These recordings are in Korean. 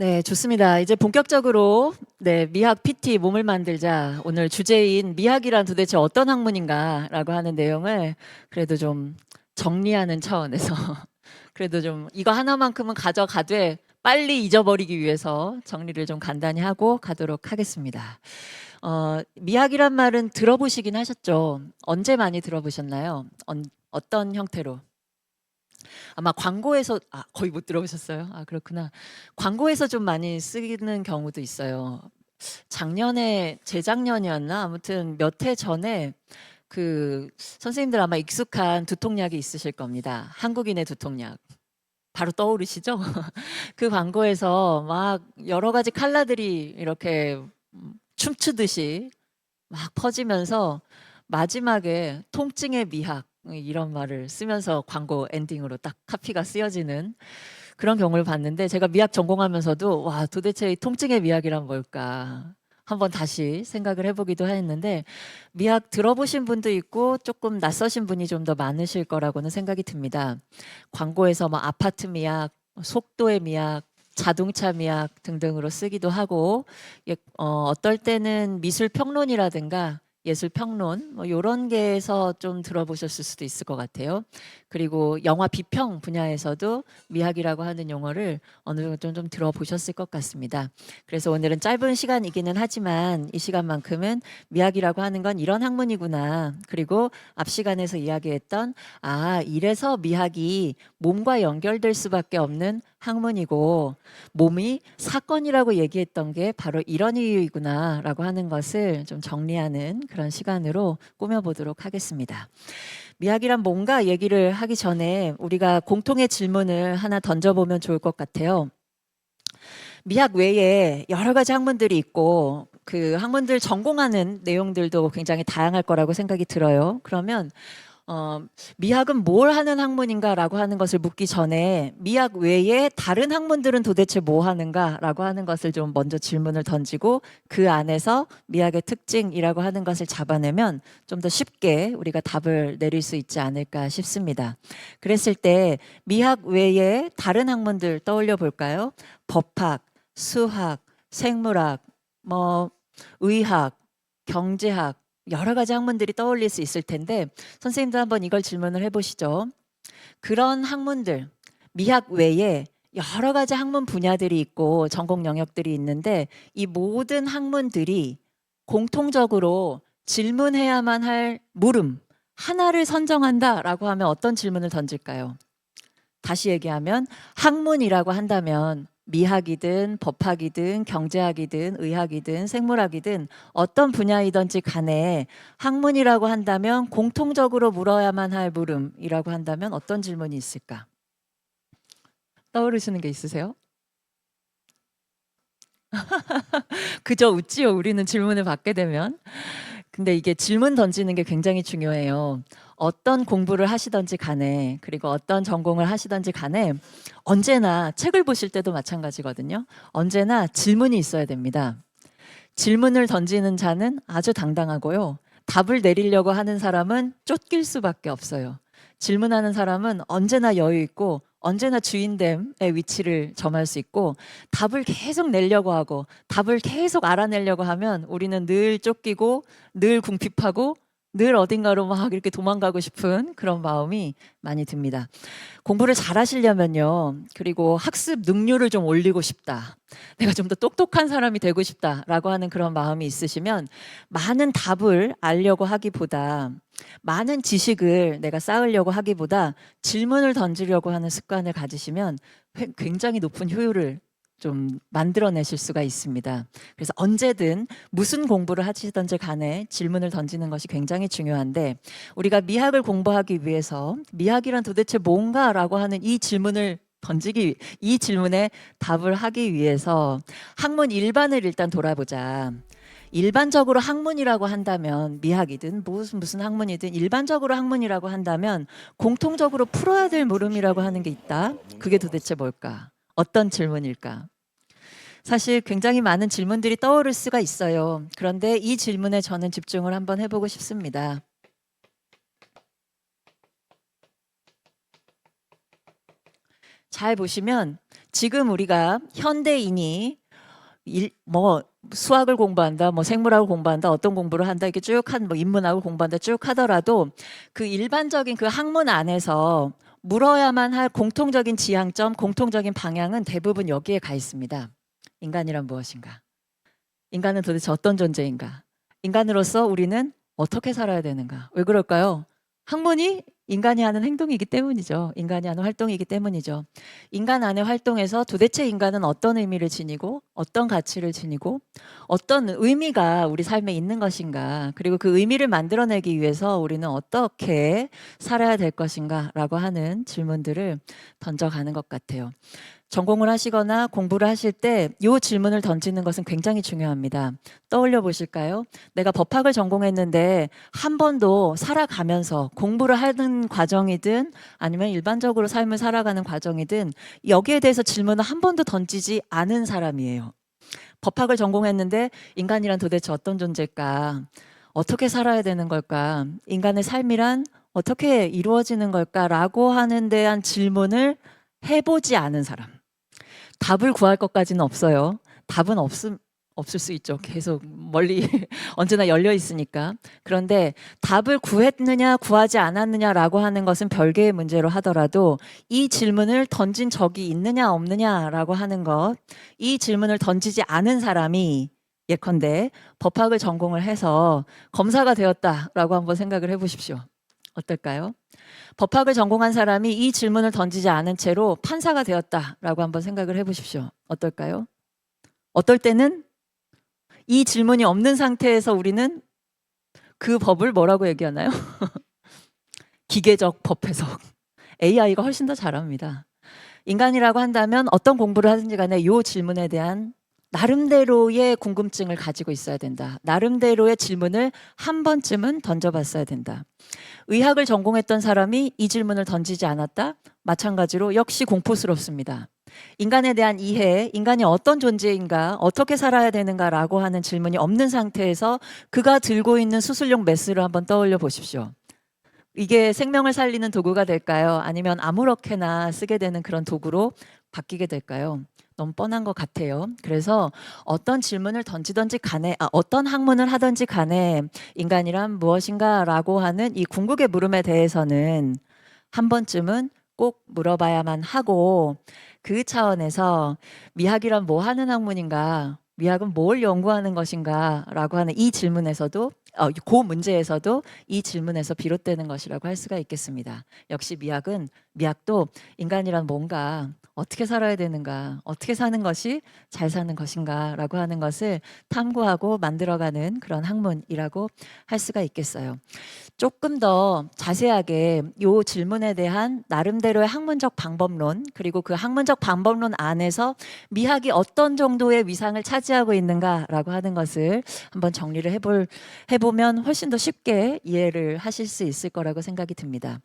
네, 좋습니다. 이제 본격적으로 미학 PT 몸을 만들자. 오늘 주제인 미학이란 도대체 어떤 학문인가라고 하는 내용을 그래도 좀 정리하는 차원에서 그래도 좀 이거 하나만큼은 가져가되 빨리 잊어버리기 위해서 정리를 좀 간단히 하고 가도록 하겠습니다. 미학이란 말은 들어보시긴 하셨죠? 언제 많이 들어보셨나요? 어떤 형태로? 아마 광고에서 거의 못 들어보셨어요? 그렇구나. 광고에서 좀 많이 쓰이는 경우도 있어요. 작년에 재작년이었나 아무튼 몇 해 전에 그 선생님들 아마 익숙한 두통약이 있으실 겁니다. 한국인의 두통약. 바로 떠오르시죠? 그 광고에서 막 여러 가지 컬러들이 이렇게 춤추듯이 막 퍼지면서 마지막에 통증의 미학 이런 말을 쓰면서 광고 엔딩으로 딱 카피가 쓰여지는 그런 경우를 봤는데, 제가 미학 전공하면서도 와, 도대체 이 통증의 미학이란 뭘까 한번 다시 생각을 해보기도 했는데, 미학 들어보신 분도 있고 조금 낯서신 분이 좀 더 많으실 거라고는 생각이 듭니다. 광고에서 뭐 아파트 미학, 속도의 미학, 자동차 미학 등등으로 쓰기도 하고, 어떨 때는 미술 평론이라든가 예술 평론 뭐 이런 게에서 좀 들어보셨을 수도 있을 것 같아요. 그리고 영화 비평 분야에서도 미학이라고 하는 용어를 어느 정도 좀 들어보셨을 것 같습니다. 그래서 오늘은 짧은 시간이기는 하지만 이 시간만큼은 미학이라고 하는 건 이런 학문이구나. 그리고 앞 시간에서 이야기했던 이래서 미학이 몸과 연결될 수밖에 없는 학문이고 몸이 사건이라고 얘기했던 게 바로 이런 이유이구나라고 하는 것을 좀 정리하는 그런 시간으로 꾸며보도록 하겠습니다. 미학이란 뭔가 얘기를 하기 전에 우리가 공통의 질문을 하나 던져보면 좋을 것 같아요. 미학 외에 여러 가지 학문들이 있고 그 학문들 전공하는 내용들도 굉장히 다양할 거라고 생각이 들어요. 그러면 미학은 뭘 하는 학문인가라고 하는 것을 묻기 전에 미학 외에 다른 학문들은 도대체 뭐 하는가라고 하는 것을 좀 먼저 질문을 던지고 그 안에서 미학의 특징이라고 하는 것을 잡아내면 좀 더 쉽게 우리가 답을 내릴 수 있지 않을까 싶습니다. 그랬을 때 미학 외에 다른 학문들 떠올려 볼까요? 법학, 수학, 생물학, 뭐 의학, 경제학 여러 가지 학문들이 떠올릴 수 있을 텐데, 선생님도 한번 이걸 질문을 해보시죠. 그런 학문들, 미학 외에 여러 가지 학문 분야들이 있고 전공 영역들이 있는데, 이 모든 학문들이 공통적으로 질문해야만 할 물음 하나를 선정한다라고 하면 어떤 질문을 던질까요? 다시 얘기하면 학문이라고 한다면 미학이든 법학이든 경제학이든 의학이든 생물학이든 어떤 분야이든지 간에 학문이라고 한다면 공통적으로 물어야만 할 물음이라고 한다면 어떤 질문이 있을까? 떠오르시는 게 있으세요? 그저 웃지요. 우리는 질문을 받게 되면. 근데 이게 질문 던지는 게 굉장히 중요해요. 어떤 공부를 하시든지 간에, 그리고 어떤 전공을 하시든지 간에 언제나 책을 보실 때도 마찬가지거든요. 언제나 질문이 있어야 됩니다. 질문을 던지는 자는 아주 당당하고요. 답을 내리려고 하는 사람은 쫓길 수밖에 없어요. 질문하는 사람은 언제나 여유 있고 언제나 주인됨의 위치를 점할 수 있고, 답을 계속 내려고 하고 답을 계속 알아내려고 하면 우리는 늘 쫓기고 늘 궁핍하고 늘 어딘가로 막 이렇게 도망가고 싶은 그런 마음이 많이 듭니다. 공부를 잘 하시려면요. 그리고 학습 능률을 좀 올리고 싶다. 내가 좀 더 똑똑한 사람이 되고 싶다라고 하는 그런 마음이 있으시면 많은 답을 알려고 하기보다, 많은 지식을 내가 쌓으려고 하기보다 질문을 던지려고 하는 습관을 가지시면 굉장히 높은 효율을 좀 만들어내실 수가 있습니다. 그래서 언제든 무슨 공부를 하시든지 간에 질문을 던지는 것이 굉장히 중요한데, 우리가 미학을 공부하기 위해서 미학이란 도대체 뭔가라고 하는 이 질문을 이 질문에 답을 하기 위해서 학문 일반을 일단 돌아보자. 일반적으로 학문이라고 한다면 미학이든 무슨 학문이든 일반적으로 학문이라고 한다면 공통적으로 풀어야 될 물음이라고 하는 게 있다. 그게 도대체 뭘까? 어떤 질문일까? 사실 굉장히 많은 질문들이 떠오를 수가 있어요. 그런데 이 질문에 저는 집중을 한번 해보고 싶습니다. 잘 보시면 지금 우리가 현대인이 뭐 수학을 공부한다, 뭐 생물학을 공부한다, 어떤 공부를 한다 이렇게 쭉 한 뭐 인문학을 공부한다 쭉 하더라도 그 일반적인 그 학문 안에서 물어야만 할 공통적인 지향점, 공통적인 방향은 대부분 여기에 가 있습니다. 인간이란 무엇인가? 인간은 도대체 어떤 존재인가? 인간으로서 우리는 어떻게 살아야 되는가? 왜 그럴까요? 학문이 인간이 하는 행동이기 때문이죠. 인간이 하는 활동이기 때문이죠. 인간 안의 활동에서 도대체 인간은 어떤 의미를 지니고 어떤 가치를 지니고 어떤 의미가 우리 삶에 있는 것인가, 그리고 그 의미를 만들어내기 위해서 우리는 어떻게 살아야 될 것인가 라고 하는 질문들을 던져가는 것 같아요. 전공을 하시거나 공부를 하실 때 이 질문을 던지는 것은 굉장히 중요합니다. 떠올려 보실까요? 내가 법학을 전공했는데 한 번도 살아가면서 공부를 하는 과정이든 아니면 일반적으로 삶을 살아가는 과정이든 여기에 대해서 질문을 한 번도 던지지 않은 사람이에요. 법학을 전공했는데 인간이란 도대체 어떤 존재일까? 어떻게 살아야 되는 걸까? 인간의 삶이란 어떻게 이루어지는 걸까라고 하는 데한 질문을 해보지 않은 사람. 답을 구할 것까지는 없어요. 답은 없을 수 있죠. 계속 멀리 언제나 열려 있으니까. 그런데 답을 구했느냐 구하지 않았느냐라고 하는 것은 별개의 문제로 하더라도 이 질문을 던진 적이 있느냐 없느냐라고 하는 것, 이 질문을 던지지 않은 사람이 예컨대 법학을 전공을 해서 검사가 되었다라고 한번 생각을 해보십시오. 어떨까요? 법학을 전공한 사람이 이 질문을 던지지 않은 채로 판사가 되었다라고 한번 생각을 해보십시오. 어떨까요? 어떨 때는 이 질문이 없는 상태에서 우리는 그 법을 뭐라고 얘기하나요? 기계적 법 해석. AI가 훨씬 더 잘합니다. 인간이라고 한다면 어떤 공부를 하든지 간에 이 질문에 대한 나름대로의 궁금증을 가지고 있어야 된다. 나름대로의 질문을 한 번쯤은 던져봤어야 된다. 의학을 전공했던 사람이 이 질문을 던지지 않았다? 마찬가지로 역시 공포스럽습니다. 인간에 대한 이해, 인간이 어떤 존재인가, 어떻게 살아야 되는가라고 하는 질문이 없는 상태에서 그가 들고 있는 수술용 메스를 한번 떠올려 보십시오. 이게 생명을 살리는 도구가 될까요? 아니면 아무렇게나 쓰게 되는 그런 도구로 바뀌게 될까요? 너무 뻔한 것 같아요. 그래서 어떤 질문을 던지든지 간에, 어떤 학문을 하든지 간에 인간이란 무엇인가라고 하는 이 궁극의 물음에 대해서는 한 번쯤은 꼭 물어봐야만 하고, 그 차원에서 미학이란 뭐 하는 학문인가? 미학은 뭘 연구하는 것인가? 라고 하는 이 질문에서도 그 문제에서도 이 질문에서 비롯되는 것이라고 할 수가 있겠습니다. 역시 미학도 인간이란 뭔가, 어떻게 살아야 되는가, 어떻게 사는 것이 잘 사는 것인가 라고 하는 것을 탐구하고 만들어가는 그런 학문이라고 할 수가 있겠어요. 조금 더 자세하게 이 질문에 대한 나름대로의 학문적 방법론, 그리고 그 학문적 방법론 안에서 미학이 어떤 정도의 위상을 차지하고 있는가라고 하는 것을 한번 정리를 해보면 훨씬 더 쉽게 이해를 하실 수 있을 거라고 생각이 듭니다.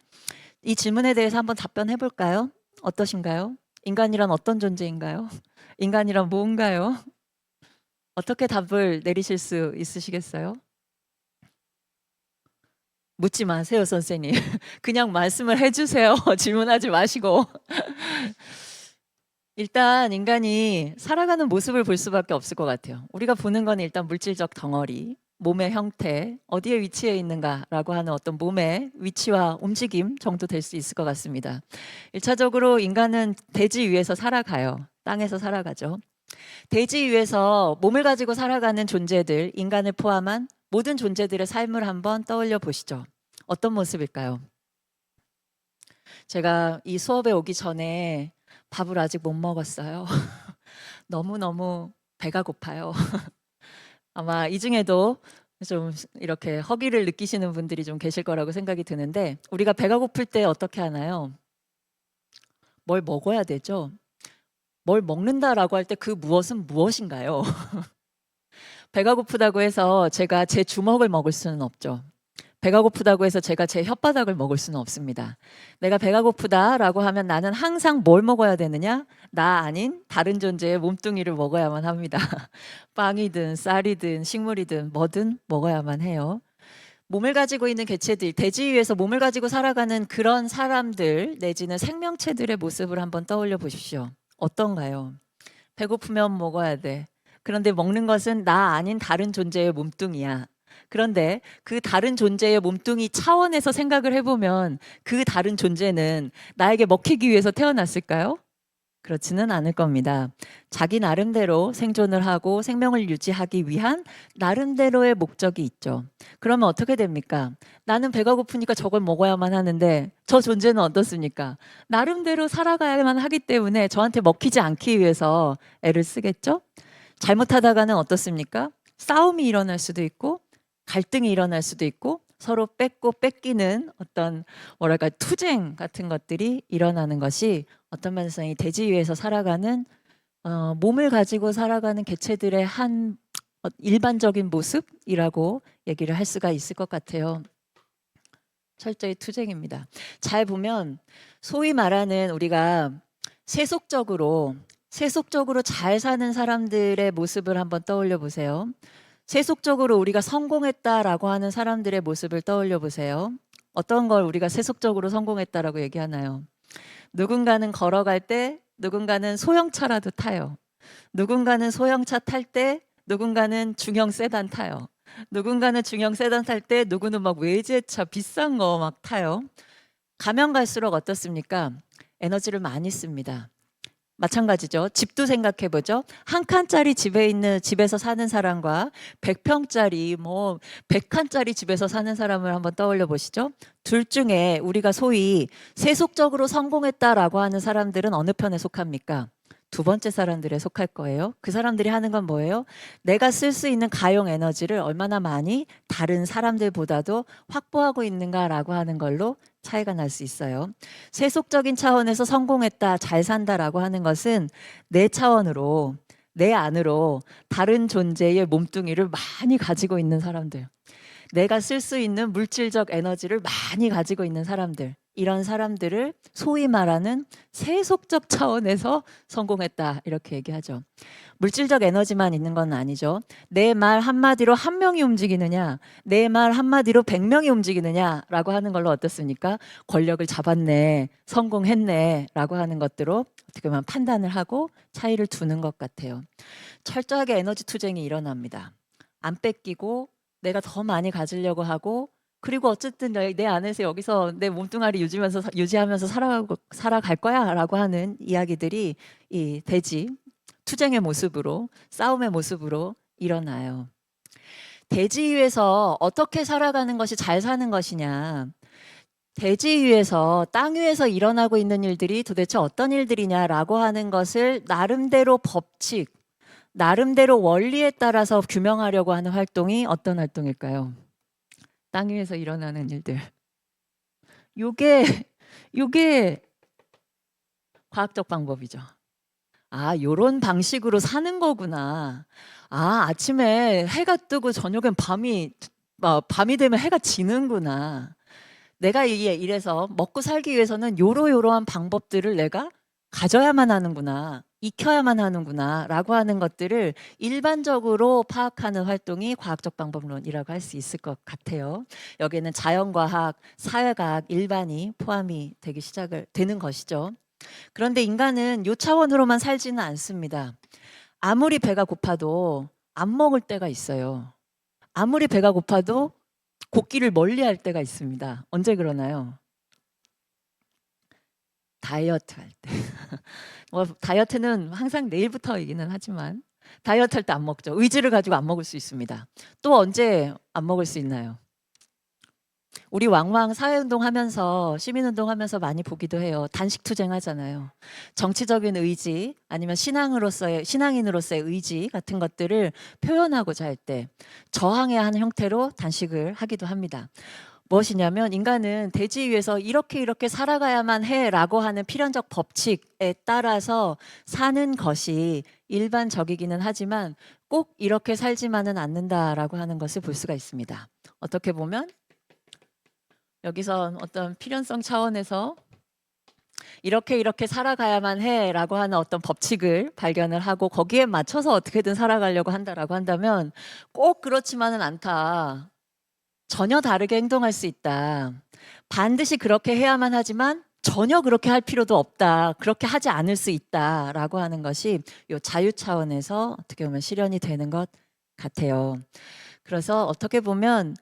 이 질문에 대해서 한번 답변해 볼까요? 어떠신가요? 인간이란 어떤 존재인가요? 인간이란 뭔가요? 어떻게 답을 내리실 수 있으시겠어요? 묻지 마세요, 선생님. 그냥 말씀을 해주세요. 질문하지 마시고. 일단 인간이 살아가는 모습을 볼 수밖에 없을 것 같아요. 우리가 보는 건 일단 물질적 덩어리, 몸의 형태, 어디에 위치해 있는가라고 하는 어떤 몸의 위치와 움직임 정도 될 수 있을 것 같습니다. 1차적으로 인간은 대지 위에서 살아가요. 땅에서 살아가죠. 대지 위에서 몸을 가지고 살아가는 존재들, 인간을 포함한 모든 존재들의 삶을 한번 떠올려 보시죠. 어떤 모습일까요? 제가 이 수업에 오기 전에 밥을 아직 못 먹었어요. 너무너무 배가 고파요. 아마 이 중에도 좀 이렇게 허기를 느끼시는 분들이 좀 계실 거라고 생각이 드는데, 우리가 배가 고플 때 어떻게 하나요? 뭘 먹어야 되죠? 뭘 먹는다라고 할 때 그 무엇은 무엇인가요? 배가 고프다고 해서 제가 제 주먹을 먹을 수는 없죠. 배가 고프다고 해서 제가 제 혓바닥을 먹을 수는 없습니다. 내가 배가 고프다라고 하면 나는 항상 뭘 먹어야 되느냐? 나 아닌 다른 존재의 몸뚱이를 먹어야만 합니다. 빵이든 쌀이든 식물이든 뭐든 먹어야만 해요. 몸을 가지고 있는 개체들, 대지 위에서 몸을 가지고 살아가는 그런 사람들 내지는 생명체들의 모습을 한번 떠올려 보십시오. 어떤가요? 배고프면 먹어야 돼. 그런데 먹는 것은 나 아닌 다른 존재의 몸뚱이야. 그런데 그 다른 존재의 몸뚱이 차원에서 생각을 해보면 그 다른 존재는 나에게 먹히기 위해서 태어났을까요? 그렇지는 않을 겁니다. 자기 나름대로 생존을 하고 생명을 유지하기 위한 나름대로의 목적이 있죠. 그러면 어떻게 됩니까? 나는 배가 고프니까 저걸 먹어야만 하는데 저 존재는 어떻습니까? 나름대로 살아가야만 하기 때문에 저한테 먹히지 않기 위해서 애를 쓰겠죠? 잘못하다가는 어떻습니까? 싸움이 일어날 수도 있고 갈등이 일어날 수도 있고 서로 뺏고 뺏기는 어떤 뭐랄까 투쟁 같은 것들이 일어나는 것이 어떤 면에서 이 대지 위에서 살아가는 몸을 가지고 살아가는 개체들의 한 일반적인 모습이라고 얘기를 할 수가 있을 것 같아요. 철저히 투쟁입니다. 잘 보면 소위 말하는 우리가 세속적으로 잘 사는 사람들의 모습을 한번 떠올려 보세요. 세속적으로 우리가 성공했다라고 하는 사람들의 모습을 떠올려 보세요. 어떤 걸 우리가 세속적으로 성공했다라고 얘기하나요? 누군가는 걸어갈 때 누군가는 소형차라도 타요. 누군가는 소형차 탈 때 누군가는 중형 세단 타요. 누군가는 중형 세단 탈 때 누구는 막 외제차 비싼 거 막 타요. 가면 갈수록 어떻습니까? 에너지를 많이 씁니다. 마찬가지죠. 집도 생각해 보죠. 한 칸짜리 집에서 사는 사람과 100평짜리 뭐 100칸짜리 집에서 사는 사람을 한번 떠올려 보시죠. 둘 중에 우리가 소위 세속적으로 성공했다라고 하는 사람들은 어느 편에 속합니까? 두 번째 사람들에 속할 거예요. 그 사람들이 하는 건 뭐예요? 내가 쓸 수 있는 가용 에너지를 얼마나 많이 다른 사람들보다도 확보하고 있는가라고 하는 걸로 차이가 날 수 있어요. 세속적인 차원에서 성공했다, 잘 산다라고 하는 것은 내 차원으로, 내 안으로 다른 존재의 몸뚱이를 많이 가지고 있는 사람들. 내가 쓸 수 있는 물질적 에너지를 많이 가지고 있는 사람들. 이런 사람들을 소위 말하는 세속적 차원에서 성공했다. 이렇게 얘기하죠. 물질적 에너지만 있는 건 아니죠. 내 말 한마디로 한 명이 움직이느냐, 내 말 한마디로 100명이 움직이느냐라고 하는 걸로 어떻습니까? 권력을 잡았네, 성공했네 라고 하는 것들로 어떻게 보면 판단을 하고 차이를 두는 것 같아요. 철저하게 에너지 투쟁이 일어납니다. 안 뺏기고 내가 더 많이 가지려고 하고 그리고 어쨌든 내 안에서 여기서 내 몸뚱아리 유지하면서 살아갈 거야라고 하는 이야기들이 이 대지 투쟁의 모습으로 싸움의 모습으로 일어나요. 대지 위에서 어떻게 살아가는 것이 잘 사는 것이냐? 대지 위에서 땅 위에서 일어나고 있는 일들이 도대체 어떤 일들이냐라고 하는 것을 나름대로 법칙, 나름대로 원리에 따라서 규명하려고 하는 활동이 어떤 활동일까요? 땅 위에서 일어나는 일들. 요게 과학적 방법이죠. 아, 요런 방식으로 사는 거구나. 아, 아침에 해가 뜨고 저녁엔 밤이 되면 해가 지는구나. 내가 이래서 먹고 살기 위해서는 요러요러한 방법들을 내가 가져야만 하는구나. 익혀야만 하는구나. 라고 하는 것들을 일반적으로 파악하는 활동이 과학적 방법론이라고 할 수 있을 것 같아요. 여기에는 자연과학, 사회과학 일반이 포함이 되는 것이죠. 그런데 인간은 요 차원으로만 살지는 않습니다. 아무리 배가 고파도 안 먹을 때가 있어요. 아무리 배가 고파도 곡기를 멀리 할 때가 있습니다. 언제 그러나요? 다이어트 할 때. 뭐 다이어트는 항상 내일부터이기는 하지만 다이어트 할 때 안 먹죠. 의지를 가지고 안 먹을 수 있습니다. 또 언제 안 먹을 수 있나요? 우리 왕왕 사회운동 하면서 시민운동 하면서 많이 보기도 해요. 단식 투쟁 하잖아요. 정치적인 의지 아니면 신앙인으로서의 의지 같은 것들을 표현하고자 할 때 저항해야 하는 형태로 단식을 하기도 합니다. 무엇이냐면 인간은 대지 위에서 이렇게 살아가야만 해라고 하는 필연적 법칙에 따라서 사는 것이 일반적이기는 하지만 꼭 이렇게 살지만은 않는다라고 하는 것을 볼 수가 있습니다. 어떻게 보면 여기서 어떤 필연성 차원에서 이렇게 살아가야만 해라고 하는 어떤 법칙을 발견을 하고 거기에 맞춰서 어떻게든 살아가려고 한다라고 한다면 꼭 그렇지만은 않다. 전혀 다르게 행동할 수 있다. 반드시 그렇게 해야만 하지만 전혀 그렇게 할 필요도 없다. 그렇게 하지 않을 수 있다라고 하는 것이 요 자유 차원에서 어떻게 보면 실현이 되는 것 같아요. 그래서 어떻게 보면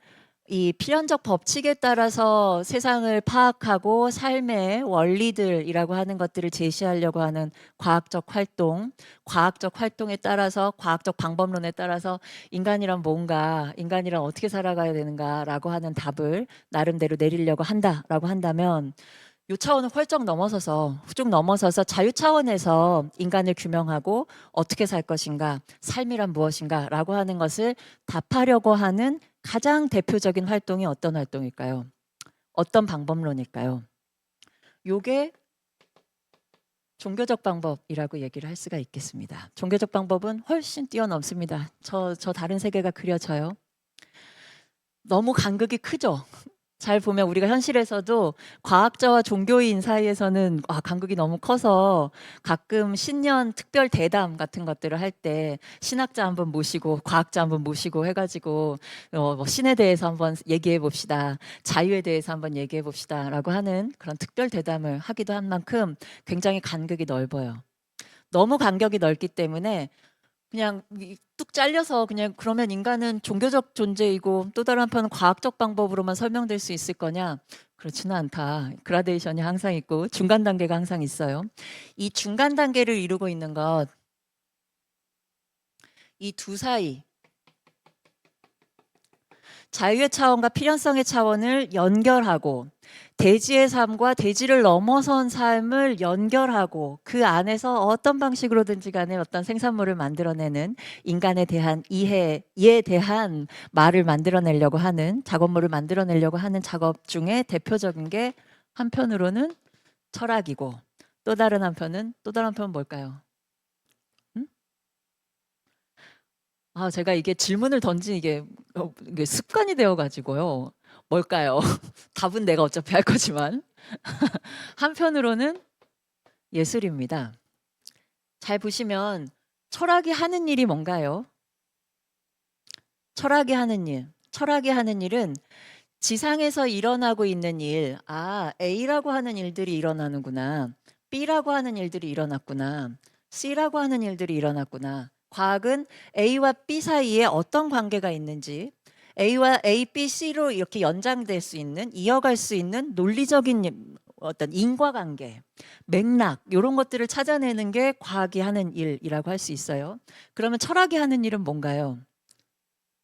이 필연적 법칙에 따라서 세상을 파악하고 삶의 원리들이라고 하는 것들을 제시하려고 하는 과학적 활동, 과학적 활동에 따라서 과학적 방법론에 따라서 인간이란 뭔가, 인간이란 어떻게 살아가야 되는가라고 하는 답을 나름대로 내리려고 한다라고 한다면 요 차원을 훌쩍 넘어서서 훌쩍 넘어서서 자유 차원에서 인간을 규명하고 어떻게 살 것인가, 삶이란 무엇인가라고 하는 것을 답하려고 하는 가장 대표적인 활동이 어떤 활동일까요? 어떤 방법론일까요? 요게 종교적 방법이라고 얘기를 할 수가 있겠습니다. 종교적 방법은 훨씬 뛰어넘습니다. 저 다른 세계가 그려져요. 너무 간극이 크죠. 잘 보면 우리가 현실에서도 과학자와 종교인 사이에서는 간극이 너무 커서 가끔 신년 특별 대담 같은 것들을 할 때 신학자 한번 모시고 과학자 한번 모시고 해가지고 뭐 신에 대해서 한번 얘기해 봅시다. 자유에 대해서 한번 얘기해 봅시다라고 하는 그런 특별 대담을 하기도 한 만큼 굉장히 간극이 넓어요. 너무 간격이 넓기 때문에 그냥 뚝 잘려서 그냥 그러면 인간은 종교적 존재이고 또 다른 한편은 과학적 방법으로만 설명될 수 있을 거냐? 그렇지는 않다. 그라데이션이 항상 있고 중간 단계가 항상 있어요. 이 중간 단계를 이루고 있는 것, 이 두 사이, 자유의 차원과 필연성의 차원을 연결하고 대지의 삶과 대지를 넘어선 삶을 연결하고 그 안에서 어떤 방식으로든지 간에 어떤 생산물을 만들어내는 인간에 대한 이해에 대한 말을 만들어내려고 하는 작업물을 만들어내려고 하는 작업 중에 대표적인 게 한편으로는 철학이고 또 다른 한편은 뭘까요? 제가 이게 질문을 던진 이게 습관이 되어 가지고요. 뭘까요? 답은 내가 어차피 할 거지만. 한편으로는 예술입니다. 잘 보시면 철학이 하는 일이 뭔가요? 철학이 하는 일. 철학이 하는 일은 지상에서 일어나고 있는 일, A라고 하는 일들이 일어나는구나. B라고 하는 일들이 일어났구나. C라고 하는 일들이 일어났구나. 과학은 A와 B 사이에 어떤 관계가 있는지, A와 A, B, C로 이렇게 연장될 수 있는, 이어갈 수 있는 논리적인 어떤 인과관계, 맥락, 이런 것들을 찾아내는 게 과학이 하는 일이라고 할 수 있어요. 그러면 철학이 하는 일은 뭔가요?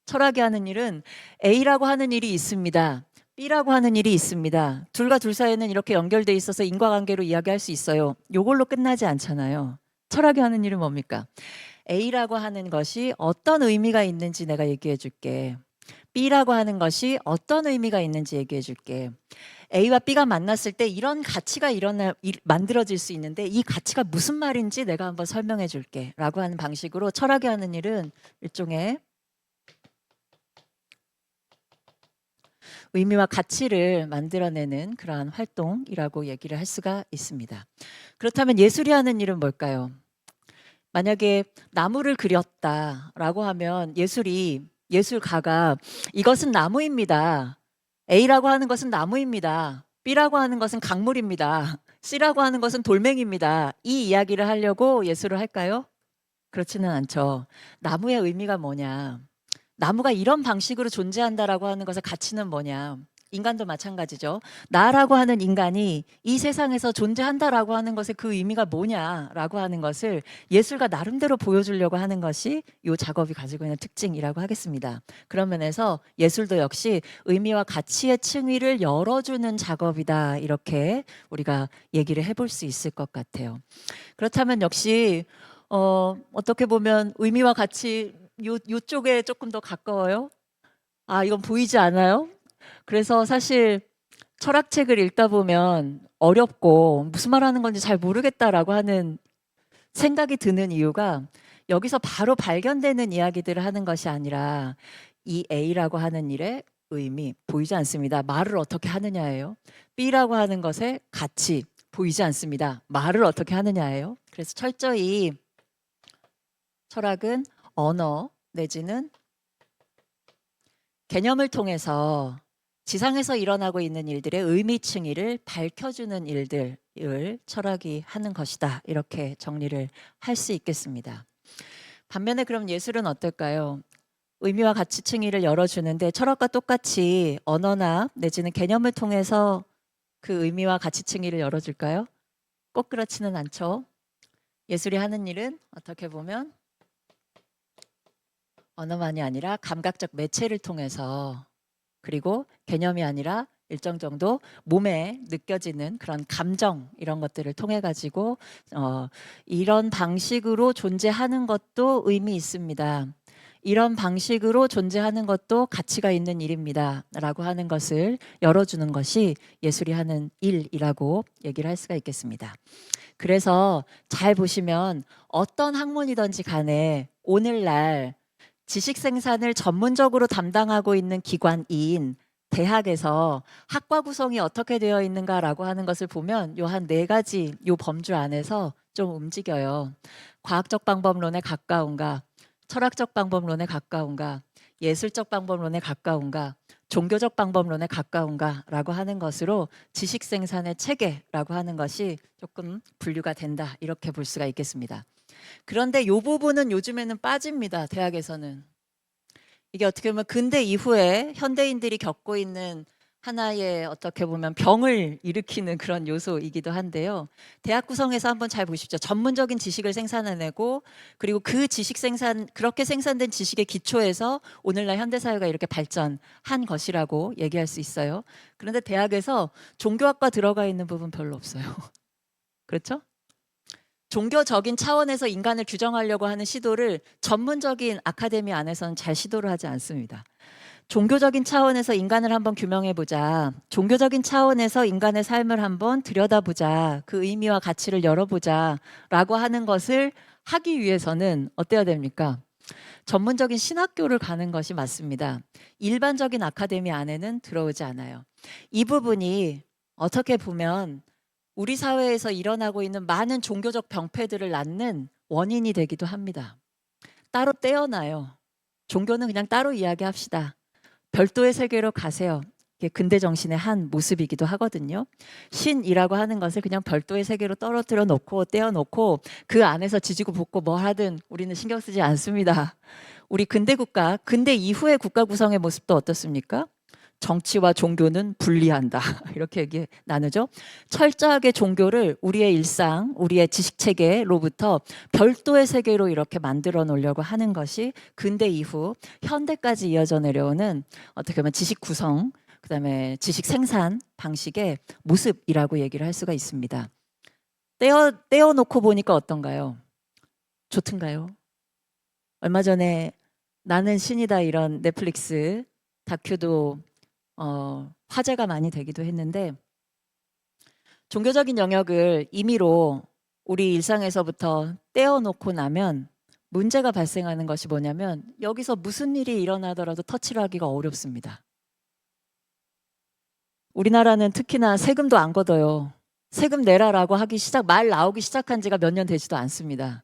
철학이 하는 일은 A라고 하는 일이 있습니다. B라고 하는 일이 있습니다. 둘과 둘 사이에는 이렇게 연결돼 있어서 인과관계로 이야기할 수 있어요. 요걸로 끝나지 않잖아요. 철학이 하는 일은 뭡니까? A라고 하는 것이 어떤 의미가 있는지 내가 얘기해 줄게. B라고 하는 것이 어떤 의미가 있는지 얘기해 줄게. A와 B가 만났을 때 이런 가치가 만들어질 수 있는데 이 가치가 무슨 말인지 내가 한번 설명해 줄게. 라고 하는 방식으로 철학이 하는 일은 일종의 의미와 가치를 만들어내는 그러한 활동이라고 얘기를 할 수가 있습니다. 그렇다면 예술이 하는 일은 뭘까요? 만약에 나무를 그렸다라고 하면 예술가가 이것은 나무입니다. A라고 하는 것은 나무입니다. B라고 하는 것은 강물입니다. C라고 하는 것은 돌멩입니다. 이 이야기를 하려고 예술을 할까요? 그렇지는 않죠. 나무의 의미가 뭐냐? 나무가 이런 방식으로 존재한다라고 하는 것의 가치는 뭐냐? 인간도 마찬가지죠. 나라고 하는 인간이 이 세상에서 존재한다라고 하는 것의 그 의미가 뭐냐라고 하는 것을 예술가 나름대로 보여주려고 하는 것이 이 작업이 가지고 있는 특징이라고 하겠습니다. 그런 면에서 예술도 역시 의미와 가치의 층위를 열어주는 작업이다. 이렇게 우리가 얘기를 해볼 수 있을 것 같아요. 그렇다면 역시 어떻게 보면 의미와 가치 요쪽에 조금 더 가까워요? 이건 보이지 않아요? 그래서 사실 철학책을 읽다 보면 어렵고 무슨 말하는 건지 잘 모르겠다라고 하는 생각이 드는 이유가 여기서 바로 발견되는 이야기들을 하는 것이 아니라 이 A라고 하는 일의 의미 보이지 않습니다. 말을 어떻게 하느냐예요. B라고 하는 것의 가치 보이지 않습니다. 말을 어떻게 하느냐예요. 그래서 철저히 철학은 언어 내지는 개념을 통해서 지상에서 일어나고 있는 일들의 의미층위를 밝혀주는 일들을 철학이 하는 것이다. 이렇게 정리를 할 수 있겠습니다. 반면에 그럼 예술은 어떨까요? 의미와 가치 층위를 열어주는데 철학과 똑같이 언어나 내지는 개념을 통해서 그 의미와 가치 층위를 열어줄까요? 꼭 그렇지는 않죠. 예술이 하는 일은 어떻게 보면 언어만이 아니라 감각적 매체를 통해서, 그리고 개념이 아니라 일정 정도 몸에 느껴지는 그런 감정, 이런 것들을 통해 가지고 이런 방식으로 존재하는 것도 의미 있습니다. 이런 방식으로 존재하는 것도 가치가 있는 일입니다. 라고 하는 것을 열어주는 것이 예술이 하는 일이라고 얘기를 할 수가 있겠습니다. 그래서 잘 보시면 어떤 학문이든지 간에 오늘날 지식 생산을 전문적으로 담당하고 있는 기관인 대학에서 학과 구성이 어떻게 되어 있는가라고 하는 것을 보면 요 한 네 가지 요 범주 안에서 좀 움직여요. 과학적 방법론에 가까운가, 철학적 방법론에 가까운가, 예술적 방법론에 가까운가, 종교적 방법론에 가까운가라고 하는 것으로 지식 생산의 체계라고 하는 것이 조금 분류가 된다, 이렇게 볼 수가 있겠습니다. 그런데 이 부분은 요즘에는 빠집니다. 대학에서는. 이게 어떻게 보면 근대 이후에 현대인들이 겪고 있는 하나의 어떻게 보면 병을 일으키는 그런 요소이기도 한데요. 대학 구성에서 한번 잘 보십시오. 전문적인 지식을 생산해내고, 그리고 그 지식 생산, 그렇게 생산된 지식의 기초에서 오늘날 현대사회가 이렇게 발전한 것이라고 얘기할 수 있어요. 그런데 대학에서 종교학과 들어가 있는 부분 별로 없어요. 그렇죠? 종교적인 차원에서 인간을 규정하려고 하는 시도를 전문적인 아카데미 안에서는 잘 시도를 하지 않습니다. 종교적인 차원에서 인간을 한번 규명해보자. 종교적인 차원에서 인간의 삶을 한번 들여다보자. 그 의미와 가치를 열어보자. 라고 하는 것을 하기 위해서는 어때야 됩니까? 전문적인 신학교를 가는 것이 맞습니다. 일반적인 아카데미 안에는 들어오지 않아요. 이 부분이 어떻게 보면 우리 사회에서 일어나고 있는 많은 종교적 병폐들을 낳는 원인이 되기도 합니다. 따로 떼어놔요. 종교는 그냥 따로 이야기합시다. 별도의 세계로 가세요. 이게 근대 정신의 한 모습이기도 하거든요. 신이라고 하는 것을 그냥 별도의 세계로 떨어뜨려 놓고 떼어놓고 그 안에서 지지고 볶고 뭐 하든 우리는 신경 쓰지 않습니다. 우리 근대 국가, 근대 이후의 국가 구성의 모습도 어떻습니까? 정치와 종교는 분리한다. 이렇게 얘기 나누죠. 철저하게 종교를 우리의 일상, 우리의 지식 체계로부터 별도의 세계로 이렇게 만들어 놓으려고 하는 것이 근대 이후 현대까지 이어져 내려오는 어떻게 보면 지식 구성, 그다음에 지식 생산 방식의 모습이라고 얘기를 할 수가 있습니다. 떼어놓고 보니까 어떤가요? 좋던가요? 얼마 전에 나는 신이다 이런 넷플릭스 다큐도 화제가 많이 되기도 했는데, 종교적인 영역을 임의로 우리 일상에서부터 떼어놓고 나면 문제가 발생하는 것이 뭐냐면 여기서 무슨 일이 일어나더라도 터치를 하기가 어렵습니다. 우리나라는 특히나 세금도 안 걷어요. 세금 내라라고 말 나오기 시작한 지가 몇 년 되지도 않습니다.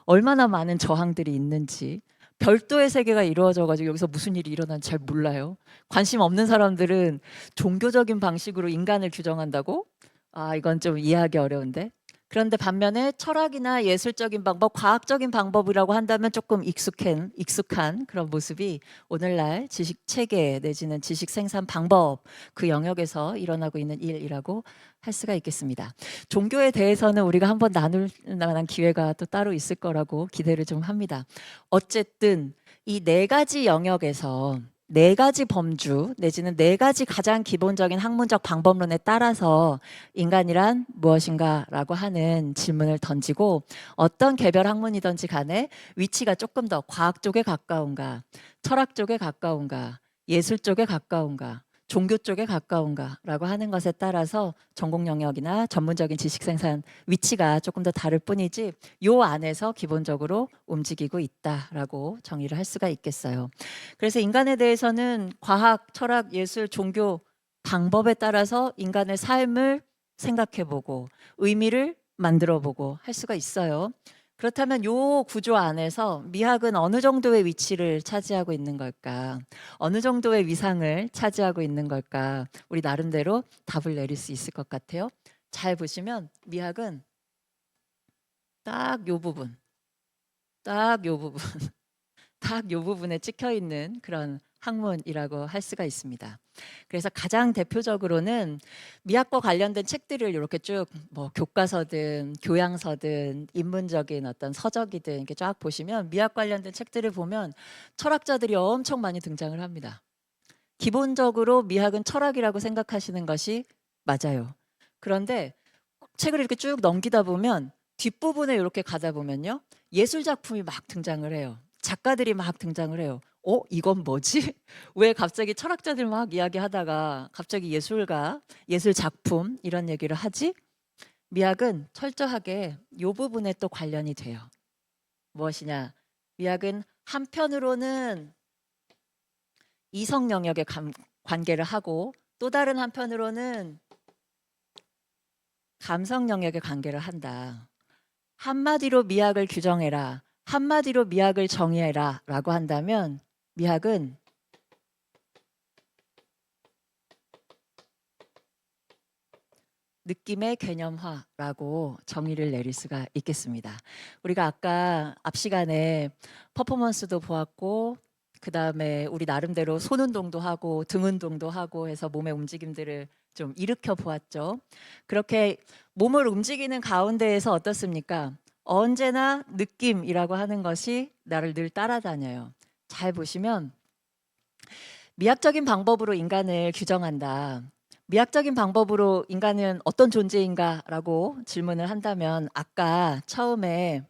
얼마나 많은 저항들이 있는지. 별도의 세계가 이루어져 가지고 여기서 무슨 일이 일어나는지 잘 몰라요. 관심 없는 사람들은 종교적인 방식으로 인간을 규정한다고? 아, 이건 좀 이해하기 어려운데. 그런데 반면에 철학이나 예술적인 방법, 과학적인 방법이라고 한다면 조금 익숙한 그런 모습이 오늘날 지식 체계 내지는 지식 생산 방법, 그 영역에서 일어나고 있는 일이라고 할 수가 있겠습니다. 종교에 대해서는 우리가 한번 나눌 만한 기회가 또 따로 있을 거라고 기대를 좀 합니다. 어쨌든 이 네 가지 영역에서 네 가지 범주 내지는 네 가지 가장 기본적인 학문적 방법론에 따라서 인간이란 무엇인가라고 하는 질문을 던지고, 어떤 개별 학문이든지 간에 위치가 조금 더 과학 쪽에 가까운가, 철학 쪽에 가까운가, 예술 쪽에 가까운가, 종교 쪽에 가까운가라고 하는 것에 따라서 전공 영역이나 전문적인 지식 생산 위치가 조금 더 다를 뿐이지 요 안에서 기본적으로 움직이고 있다라고 정의를 할 수가 있겠어요. 그래서 인간에 대해서는 과학, 철학, 예술, 종교 방법에 따라서 인간의 삶을 생각해보고 의미를 만들어보고 할 수가 있어요. 그렇다면 요 구조 안에서 미학은 어느 정도의 위치를 차지하고 있는 걸까? 어느 정도의 위상을 차지하고 있는 걸까? 우리 나름대로 답을 내릴 수 있을 것 같아요. 잘 보시면 미학은 딱 요 부분, 딱 요 부분, 딱 요 부분에 찍혀 있는 그런 학문이라고 할 수가 있습니다. 그래서 가장 대표적으로는 미학과 관련된 책들을 이렇게 쭉 뭐 교과서든 교양서든 인문적인 어떤 서적이든 이렇게 쫙 보시면 미학 관련된 책들을 보면 철학자들이 엄청 많이 등장을 합니다. 기본적으로 미학은 철학이라고 생각하시는 것이 맞아요. 그런데 책을 이렇게 쭉 넘기다 보면 뒷부분에 이렇게 가다 보면요. 예술 작품이 막 등장을 해요. 작가들이 막 등장을 해요. 이건 뭐지? 왜 갑자기 철학자들 막 이야기하다가 갑자기 예술가, 예술 작품 이런 얘기를 하지? 미학은 철저하게 이 부분에 또 관련이 돼요. 무엇이냐? 미학은 한편으로는 이성 영역의 관계를 하고 또 다른 한편으로는 감성 영역의 관계를 한다. 한마디로 미학을 규정해라. 한마디로 미학을 정의해라 라고 한다면 미학은 느낌의 개념화라고 정의를 내릴 수가 있겠습니다. 우리가 아까 앞 시간에 퍼포먼스도 보았고 그 다음에 우리 나름대로 손 운동도 하고 등 운동도 하고 해서 몸의 움직임들을 좀 일으켜 보았죠. 그렇게 몸을 움직이는 가운데에서 어떻습니까? 언제나 느낌이라고 하는 것이 나를 늘 따라다녀요. 잘 보시면 미학적인 방법으로 인간을 규정한다. 미학적인 방법으로 인간은 어떤 존재인가라고 질문을 한다면 아까 처음에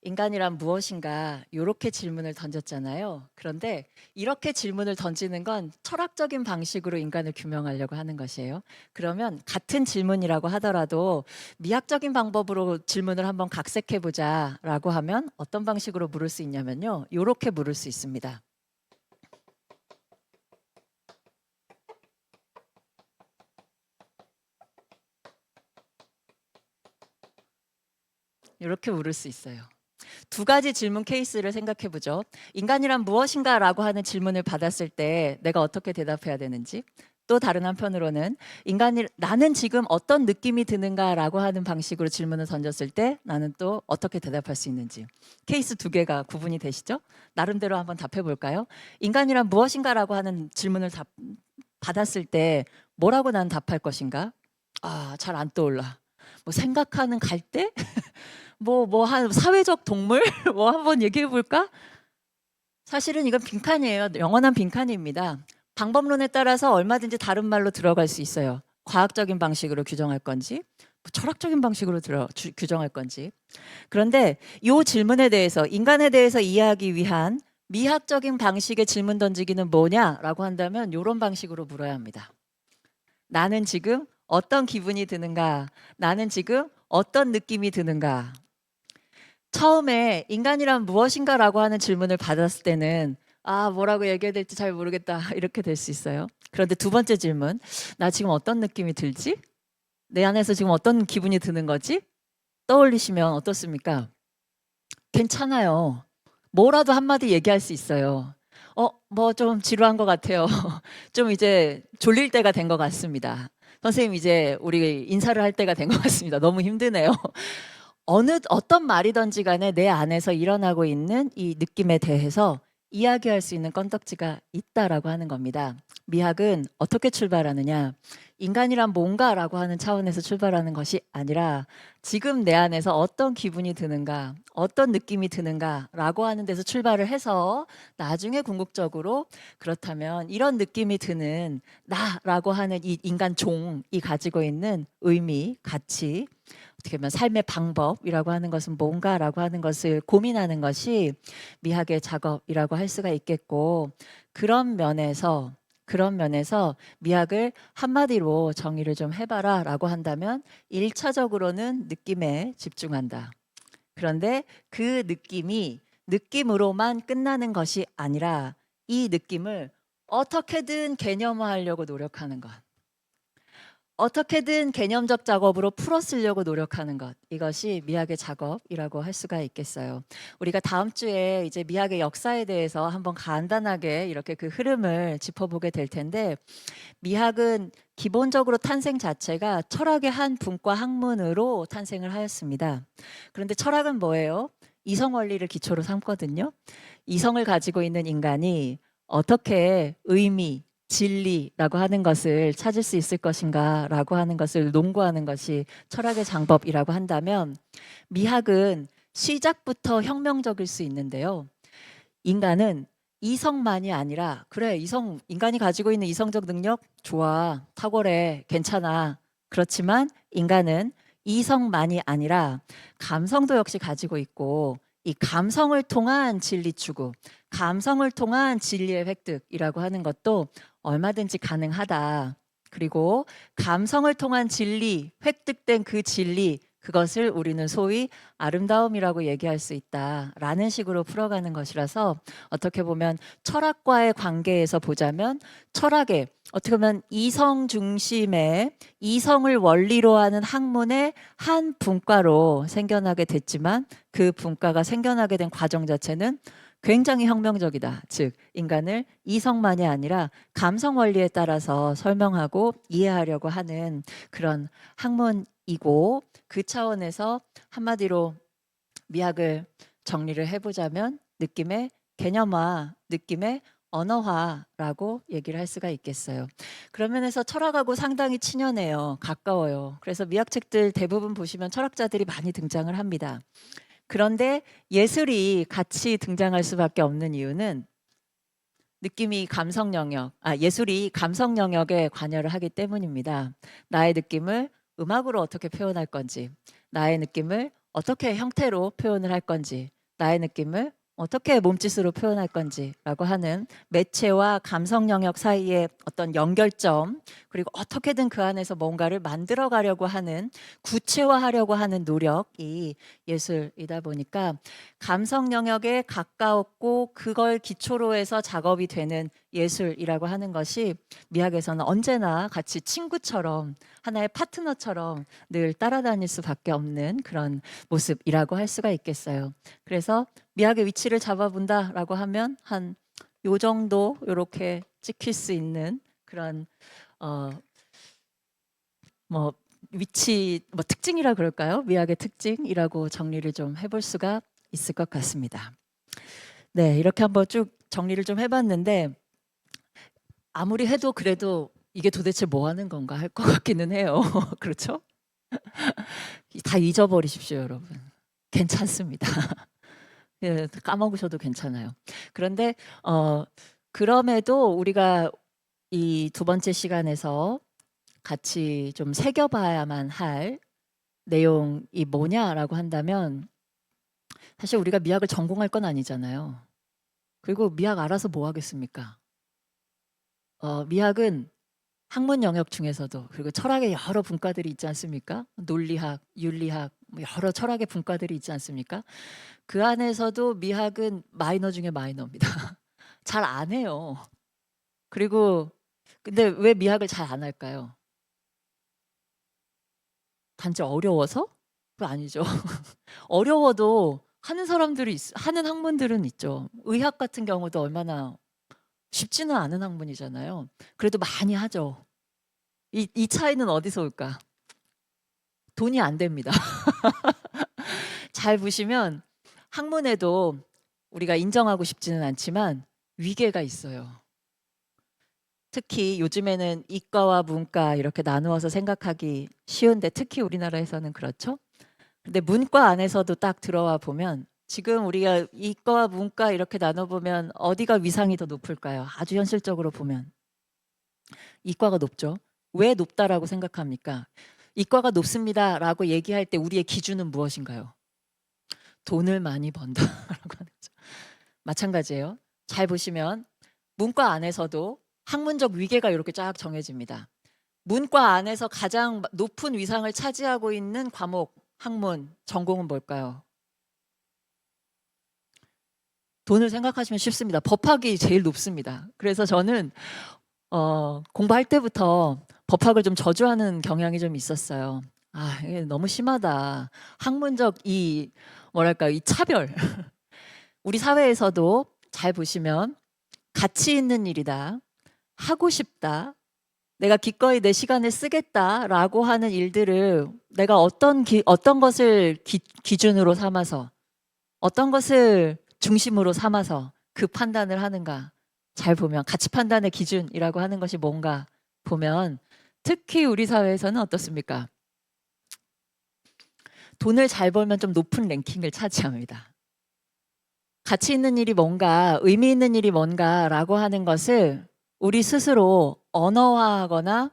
인간이란 무엇인가 이렇게 질문을 던졌잖아요. 그런데 이렇게 질문을 던지는 건 철학적인 방식으로 인간을 규명하려고 하는 것이에요. 그러면 같은 질문이라고 하더라도 미학적인 방법으로 질문을 한번 각색해 보자라고 하면 어떤 방식으로 물을 수 있냐면요. 이렇게 물을 수 있습니다. 이렇게 물을 수 있어요. 두 가지 질문 케이스를 생각해 보죠. 인간이란 무엇인가라고 하는 질문을 받았을 때 내가 어떻게 대답해야 되는지, 또 다른 한편으로는 나는 지금 어떤 느낌이 드는가라고 하는 방식으로 질문을 던졌을 때 나는 또 어떻게 대답할 수 있는지. 케이스 두 개가 구분이 되시죠? 나름대로 한번 답해 볼까요? 인간이란 무엇인가라고 하는 질문을 받았을 때 뭐라고 난 답할 것인가? 잘 안 떠올라. 뭐 생각하는 갈대? 한 사회적 동물? 뭐 한번 얘기해 볼까? 사실은 이건 빈칸이에요. 영원한 빈칸입니다. 방법론에 따라서 얼마든지 다른 말로 들어갈 수 있어요. 과학적인 방식으로 규정할 건지, 뭐 철학적인 방식으로 규정할 건지. 그런데 이 질문에 대해서 인간에 대해서 이해하기 위한 미학적인 방식의 질문 던지기는 뭐냐라고 한다면 이런 방식으로 물어야 합니다. 나는 지금 어떤 기분이 드는가? 나는 지금 어떤 느낌이 드는가? 처음에 인간이란 무엇인가라고 하는 질문을 받았을 때는 뭐라고 얘기해야 될지 잘 모르겠다 이렇게 될 수 있어요. 그런데 두 번째 질문, 나 지금 어떤 느낌이 들지? 내 안에서 지금 어떤 기분이 드는 거지? 떠올리시면 어떻습니까? 괜찮아요. 뭐라도 한마디 얘기할 수 있어요. 뭐 좀 지루한 것 같아요. 좀 이제 졸릴 때가 된 것 같습니다. 선생님 이제 우리 인사를 할 때가 된 것 같습니다. 너무 힘드네요. 어떤 말이든지 간에 내 안에서 일어나고 있는 이 느낌에 대해서 이야기할 수 있는 건덕지가 있다라고 하는 겁니다. 미학은 어떻게 출발하느냐? 인간이란 뭔가라고 하는 차원에서 출발하는 것이 아니라 지금 내 안에서 어떤 기분이 드는가, 어떤 느낌이 드는가라고 하는 데서 출발을 해서 나중에 궁극적으로 그렇다면 이런 느낌이 드는 나라고 하는 이 인간 종이 가지고 있는 의미, 가치, 어떻게 보면 삶의 방법이라고 하는 것은 뭔가라고 하는 것을 고민하는 것이 미학의 작업이라고 할 수가 있겠고 그런 면에서 미학을 한마디로 정의를 좀 해봐라라고 한다면 1차적으로는 느낌에 집중한다. 그런데 그 느낌이 느낌으로만 끝나는 것이 아니라 이 느낌을 어떻게든 개념화하려고 노력하는 것. 어떻게든 개념적 작업으로 풀어 쓰려고 노력하는 것. 이것이 미학의 작업이라고 할 수가 있겠어요. 우리가 다음 주에 이제 미학의 역사에 대해서 한번 간단하게 이렇게 그 흐름을 짚어보게 될 텐데, 미학은 기본적으로 탄생 자체가 철학의 한 분과 학문으로 탄생을 하였습니다. 그런데 철학은 뭐예요? 이성 원리를 기초로 삼거든요. 이성을 가지고 있는 인간이 어떻게 의미, 진리라고 하는 것을 찾을 수 있을 것인가라고 하는 것을 논구하는 것이 철학의 장법이라고 한다면, 미학은 시작부터 혁명적일 수 있는데요. 인간은 이성만이 아니라, 그래, 인간이 가지고 있는 이성적 능력 좋아, 탁월해, 괜찮아. 그렇지만 인간은 이성만이 아니라 감성도 역시 가지고 있고, 이 감성을 통한 진리 추구, 감성을 통한 진리의 획득이라고 하는 것도 얼마든지 가능하다. 그리고 감성을 통한 진리, 획득된 그 진리, 그것을 우리는 소위 아름다움이라고 얘기할 수 있다라는 식으로 풀어가는 것이라서, 어떻게 보면 철학과의 관계에서 보자면 철학의 어떻게 보면 이성 중심의 이성을 원리로 하는 학문의 한 분과로 생겨나게 됐지만, 그 분과가 생겨나게 된 과정 자체는 굉장히 혁명적이다. 즉 인간을 이성만이 아니라 감성 원리에 따라서 설명하고 이해하려고 하는 그런 학문이고, 그 차원에서 한마디로 미학을 정리를 해보자면 느낌의 개념화, 느낌의 언어화라고 얘기를 할 수가 있겠어요. 그런 면에서 철학하고 상당히 친연해요. 가까워요. 그래서 미학책들 대부분 보시면 철학자들이 많이 등장을 합니다. 그런데 예술이 같이 등장할 수밖에 없는 이유는 느낌이 감성 영역, 예술이 감성 영역에 관여를 하기 때문입니다. 나의 느낌을 음악으로 어떻게 표현할 건지, 나의 느낌을 어떻게 형태로 표현을 할 건지, 나의 느낌을 어떻게 몸짓으로 표현할 건지라고 하는 매체와 감성 영역 사이의 어떤 연결점, 그리고 어떻게든 그 안에서 뭔가를 만들어 가려고 하는, 구체화하려고 하는 노력이 예술이다 보니까 감성 영역에 가까웠고, 그걸 기초로 해서 작업이 되는 예술이라고 하는 것이 미학에서는 언제나 같이 친구처럼, 하나의 파트너처럼 늘 따라다닐 수밖에 없는 그런 모습이라고 할 수가 있겠어요. 그래서 미학의 위치를 잡아본다라고 하면 한 요 정도 이렇게 찍힐 수 있는 그런 뭐 위치, 뭐 특징이라 그럴까요? 미학의 특징이라고 정리를 좀 해볼 수가 있을 것 같습니다. 네, 이렇게 한번 쭉 정리를 좀 해봤는데, 아무리 해도 그래도 이게 도대체 뭐 하는 건가 할 것 같기는 해요. 그렇죠? 다 잊어버리십시오, 여러분. 괜찮습니다. 예, 까먹으셔도 괜찮아요. 그런데 그럼에도 우리가 이 두 번째 시간에서 같이 좀 새겨봐야만 할 내용이 뭐냐라고 한다면, 사실 우리가 미학을 전공할 건 아니잖아요. 그리고 미학 알아서 뭐 하겠습니까? 미학은 학문 영역 중에서도, 그리고 철학의 여러 분과들이 있지 않습니까? 논리학, 윤리학, 뭐 여러 철학의 분과들이 있지 않습니까? 그 안에서도 미학은 마이너 중에 마이너입니다. 잘 안 해요. 그리고 근데 왜 미학을 잘 안 할까요? 단지 어려워서? 그거 아니죠. 어려워도 하는 사람들이 하는 학문들은 있죠. 의학 같은 경우도 얼마나 쉽지는 않은 학문이잖아요. 그래도 많이 하죠. 이 차이는 어디서 올까? 돈이 안 됩니다. 잘 보시면 학문에도 우리가 인정하고 싶지는 않지만 위계가 있어요. 특히 요즘에는 이과와 문과 이렇게 나누어서 생각하기 쉬운데, 특히 우리나라에서는 그렇죠. 근데 문과 안에서도 딱 들어와 보면, 지금 우리가 이과와 문과 이렇게 나눠보면 어디가 위상이 더 높을까요? 아주 현실적으로 보면 이과가 높죠. 왜 높다라고 생각합니까? 이과가 높습니다라고 얘기할 때 우리의 기준은 무엇인가요? 돈을 많이 번다라고 하는 거죠. 마찬가지예요. 잘 보시면 문과 안에서도 학문적 위계가 이렇게 쫙 정해집니다. 문과 안에서 가장 높은 위상을 차지하고 있는 과목, 학문, 전공은 뭘까요? 돈을 생각하시면 쉽습니다. 법학이 제일 높습니다. 그래서 저는 공부할 때부터 법학을 좀 저주하는 경향이 좀 있었어요. 아, 이게 너무 심하다. 학문적 이 뭐랄까 이 차별. 우리 사회에서도 잘 보시면 가치 있는 일이다. 하고 싶다. 내가 기꺼이 내 시간을 쓰겠다라고 하는 일들을 내가 어떤 것을 기준으로 삼아서 어떤 것을 중심으로 삼아서 그 판단을 하는가. 잘 보면 가치 판단의 기준이라고 하는 것이 뭔가 보면 특히 우리 사회에서는 어떻습니까? 돈을 잘 벌면 좀 높은 랭킹을 차지합니다. 가치 있는 일이 뭔가, 의미 있는 일이 뭔가라고 하는 것을 우리 스스로 언어화하거나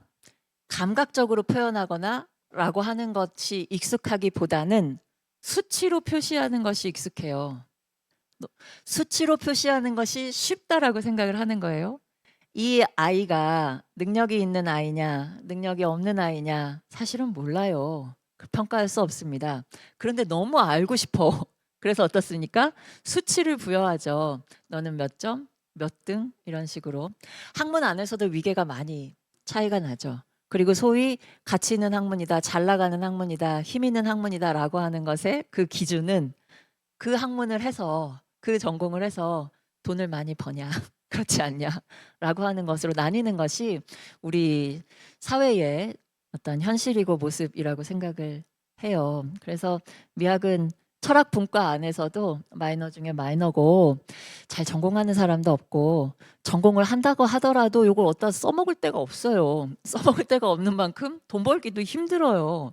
감각적으로 표현하거나 라고 하는 것이 익숙하기보다는 수치로 표시하는 것이 익숙해요. 수치로 표시하는 것이 쉽다라고 생각을 하는 거예요. 이 아이가 능력이 있는 아이냐, 능력이 없는 아이냐, 사실은 몰라요. 평가할 수 없습니다. 그런데 너무 알고 싶어. 그래서 어떻습니까? 수치를 부여하죠. 너는 몇 점, 몇 등, 이런 식으로. 학문 안에서도 위계가 많이 차이가 나죠. 그리고 소위 가치 있는 학문이다, 잘 나가는 학문이다, 힘 있는 학문이다라고 하는 것의 그 기준은 그 학문을 해서, 그 전공을 해서 돈을 많이 버냐, 그렇지 않냐라고 하는 것으로 나뉘는 것이 우리 사회의 어떤 현실이고 모습이라고 생각을 해요. 그래서 미학은 철학 분과 안에서도 마이너 중에 마이너고 잘 전공하는 사람도 없고 전공을 한다고 하더라도 이걸 어디다 써먹을 데가 없어요. 써먹을 데가 없는 만큼 돈 벌기도 힘들어요.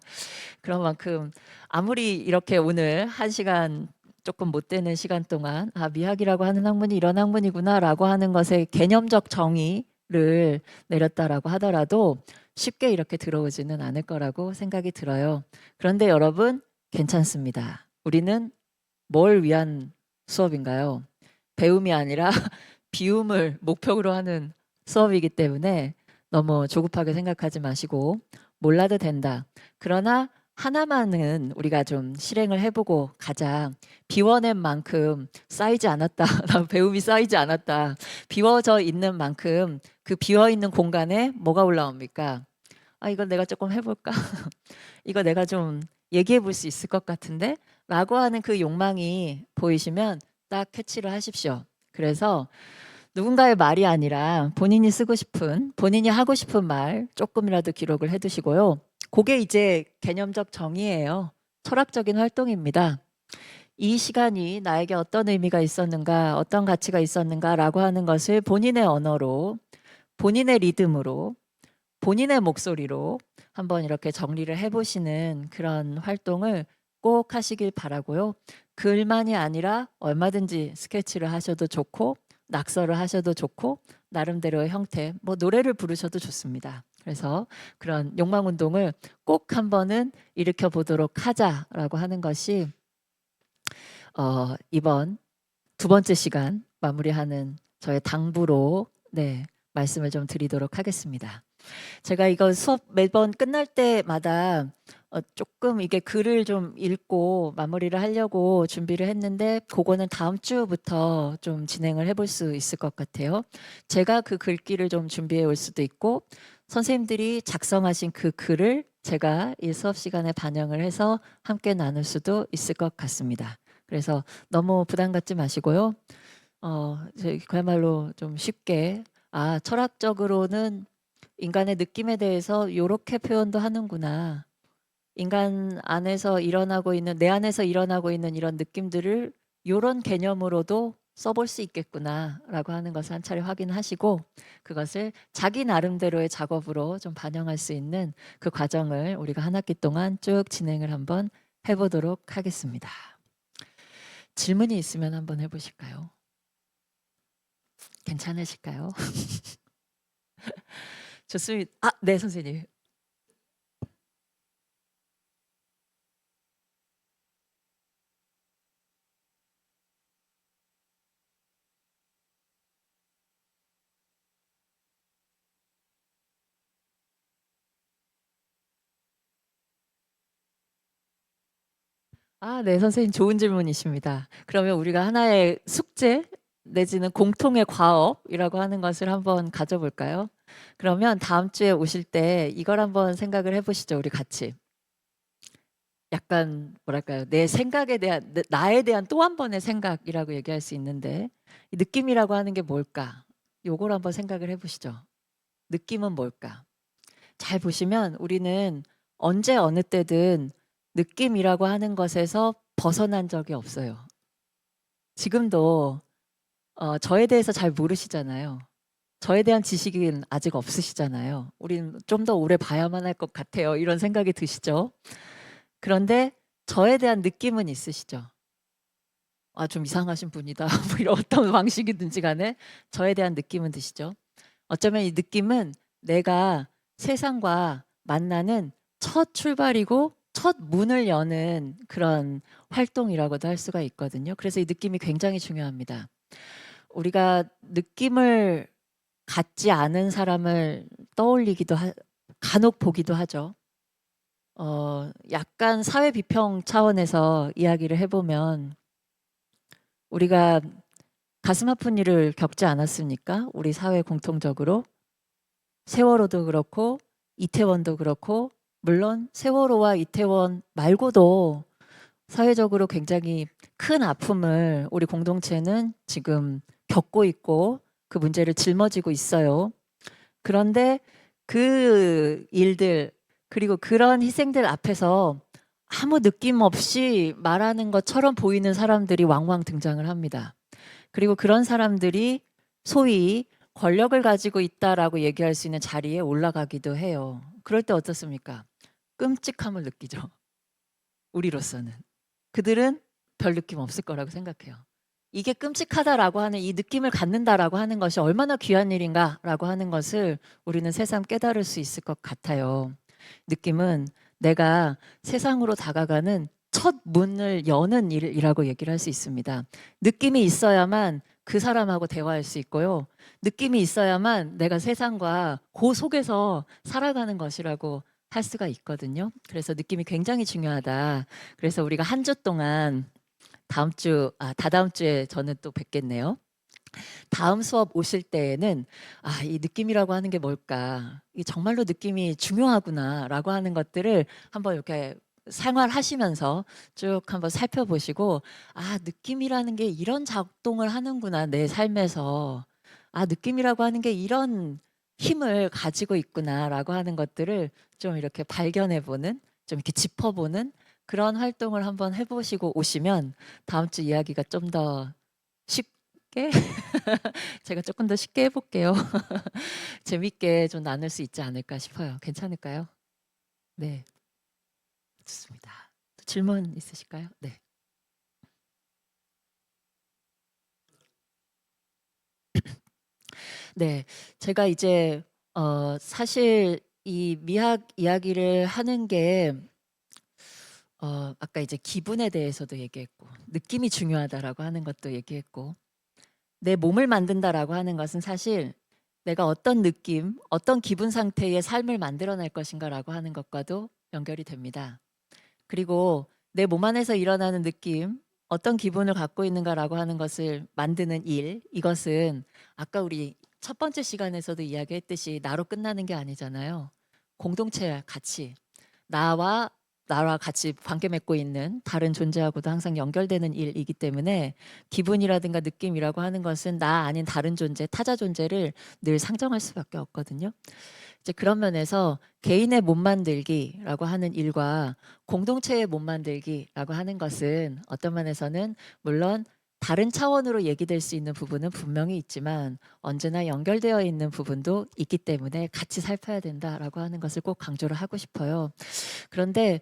그런 만큼 아무리 이렇게 오늘 1시간 조금 못 되는 시간 동안 아, 미학이라고 하는 학문이 이런 학문이구나라고 하는 것의 개념적 정의를 내렸다라고 하더라도 쉽게 이렇게 들어오지는 않을 거라고 생각이 들어요. 그런데 여러분 괜찮습니다. 우리는 뭘 위한 수업인가요? 배움이 아니라 비움을 목표로 하는 수업이기 때문에 너무 조급하게 생각하지 마시고 몰라도 된다. 그러나 하나만은 우리가 좀 실행을 해보고 가자. 비워낸 만큼 쌓이지 않았다. 배움이 쌓이지 않았다. 비워져 있는 만큼 그 비어 있는 공간에 뭐가 올라옵니까? 아, 이거 내가 조금 해볼까? 이거 내가 좀 얘기해 볼 수 있을 것 같은데? 라고 하는 그 욕망이 보이시면 딱 캐치를 하십시오. 그래서 누군가의 말이 아니라 본인이 쓰고 싶은, 본인이 하고 싶은 말 조금이라도 기록을 해두시고요. 그게 이제 개념적 정의예요. 철학적인 활동입니다. 이 시간이 나에게 어떤 의미가 있었는가, 어떤 가치가 있었는가라고 하는 것을 본인의 언어로, 본인의 리듬으로, 본인의 목소리로 한번 이렇게 정리를 해보시는 그런 활동을 꼭 하시길 바라고요. 글만이 아니라 얼마든지 스케치를 하셔도 좋고 낙서를 하셔도 좋고 나름대로의 형태, 뭐 노래를 부르셔도 좋습니다. 그래서 그런 욕망 운동을 꼭 한번은 일으켜 보도록 하자라고 하는 것이 이번 2번째 시간 마무리하는 저의 당부로 네, 말씀을 좀 드리도록 하겠습니다. 제가 이거 수업 매번 끝날 때마다 조금 이게 글을 좀 읽고 마무리를 하려고 준비를 했는데 그거는 다음 주부터 좀 진행을 해볼 수 있을 것 같아요. 제가 그 글귀를 좀 준비해 올 수도 있고 선생님들이 작성하신 그 글을 제가 이 수업 시간에 반영을 해서 함께 나눌 수도 있을 것 같습니다. 그래서 너무 부담 갖지 마시고요. 그야말로 좀 쉽게 철학적으로는 인간의 느낌에 대해서 요렇게 표현도 하는구나. 인간 안에서 일어나고 있는 내 안에서 일어나고 있는 이런 느낌들을 요런 개념으로도 써볼 수 있겠구나라고 하는 것을 한 차례 확인하시고 그것을 자기 나름대로의 작업으로 좀 반영할 수 있는 그 과정을 우리가 한 학기 동안 쭉 진행을 한번 해보도록 하겠습니다. 질문이 있으면 한번 해보실까요? 괜찮으실까요? 좋습니다. 네, 선생님. 네, 선생님 좋은 질문이십니다. 그러면 우리가 하나의 숙제, 내지는 공통의 과업이라고 하는 것을 한번 가져볼까요? 그러면 다음 주에 오실 때 이걸 한번 생각을 해보시죠. 우리 같이. 약간 뭐랄까요? 내 생각에 대한 나에 대한 또 한 번의 생각이라고 얘기할 수 있는데 이 느낌이라고 하는 게 뭘까? 요걸 한번 생각을 해보시죠. 느낌은 뭘까? 잘 보시면 우리는 언제 어느 때든 느낌이라고 하는 것에서 벗어난 적이 없어요. 지금도 저에 대해서 잘 모르시잖아요. 저에 대한 지식은 아직 없으시잖아요. 우린 좀 더 오래 봐야만 할 것 같아요. 이런 생각이 드시죠? 그런데 저에 대한 느낌은 있으시죠? 아, 좀 이상하신 분이다. 뭐 이런 어떤 방식이든지 간에 저에 대한 느낌은 드시죠? 어쩌면 이 느낌은 내가 세상과 만나는 첫 출발이고 첫 문을 여는 그런 활동이라고도 할 수가 있거든요. 그래서 이 느낌이 굉장히 중요합니다. 우리가 느낌을 갖지 않은 사람을 떠올리기도 간혹 보기도 하죠. 약간 사회 비평 차원에서 이야기를 해보면 우리가 가슴 아픈 일을 겪지 않았습니까? 우리 사회 공통적으로 세월호도 그렇고 이태원도 그렇고 물론 세월호와 이태원 말고도 사회적으로 굉장히 큰 아픔을 우리 공동체는 지금 겪고 있고 그 문제를 짊어지고 있어요. 그런데 그 일들 그리고 그런 희생들 앞에서 아무 느낌 없이 말하는 것처럼 보이는 사람들이 왕왕 등장을 합니다. 그리고 그런 사람들이 소위 권력을 가지고 있다라고 얘기할 수 있는 자리에 올라가기도 해요. 그럴 때 어떻습니까? 끔찍함을 느끼죠. 우리로서는. 그들은 별 느낌 없을 거라고 생각해요. 이게 끔찍하다라고 하는 이 느낌을 갖는다라고 하는 것이 얼마나 귀한 일인가라고 하는 것을 우리는 새삼 깨달을 수 있을 것 같아요. 느낌은 내가 세상으로 다가가는 첫 문을 여는 일이라고 얘기를 할 수 있습니다. 느낌이 있어야만 그 사람하고 대화할 수 있고요. 느낌이 있어야만 내가 세상과 그 속에서 살아가는 것이라고 할 수가 있거든요. 그래서 느낌이 굉장히 중요하다. 그래서 우리가 한 주 동안 다다음 주에 저는 또 뵙겠네요. 다음 수업 오실 때에는 이 느낌이라고 하는 게 뭘까? 이 정말로 느낌이 중요하구나라고 하는 것들을 한번 이렇게 생활하시면서 쭉 한번 살펴보시고 느낌이라는 게 이런 작동을 하는구나 내 삶에서. 느낌이라고 하는 게 이런 힘을 가지고 있구나라고 하는 것들을 좀 이렇게 발견해 보는, 좀 이렇게 짚어보는 그런 활동을 한번 해보시고 오시면 다음 주 이야기가 좀 더 쉽게 제가 조금 더 쉽게 해볼게요. 재밌게 좀 나눌 수 있지 않을까 싶어요. 괜찮을까요? 네, 좋습니다. 또 질문 있으실까요? 네. 네, 제가 이제 사실 이 미학 이야기를 하는 게 아까 이제 기분에 대해서도 얘기했고 느낌이 중요하다라고 하는 것도 얘기했고 내 몸을 만든다라고 하는 것은 사실 내가 어떤 느낌, 어떤 기분 상태의 삶을 만들어낼 것인가라고 하는 것과도 연결이 됩니다. 그리고 내 몸 안에서 일어나는 느낌, 어떤 기분을 갖고 있는가라고 하는 것을 만드는 일, 이것은 아까 우리 첫 번째 시간에서도 이야기했듯이 나로 끝나는 게 아니잖아요. 공동체 같이 나와 같이 관계 맺고 있는 다른 존재하고도 항상 연결되는 일이기 때문에 기분이라든가 느낌이라고 하는 것은 나 아닌 다른 존재, 타자 존재를 늘 상정할 수밖에 없거든요. 이제 그런 면에서 개인의 몸 만들기라고 하는 일과 공동체의 몸 만들기라고 하는 것은 어떤 면에서는 물론 다른 차원으로 얘기될 수 있는 부분은 분명히 있지만 언제나 연결되어 있는 부분도 있기 때문에 같이 살펴야 된다라고 하는 것을 꼭 강조를 하고 싶어요. 그런데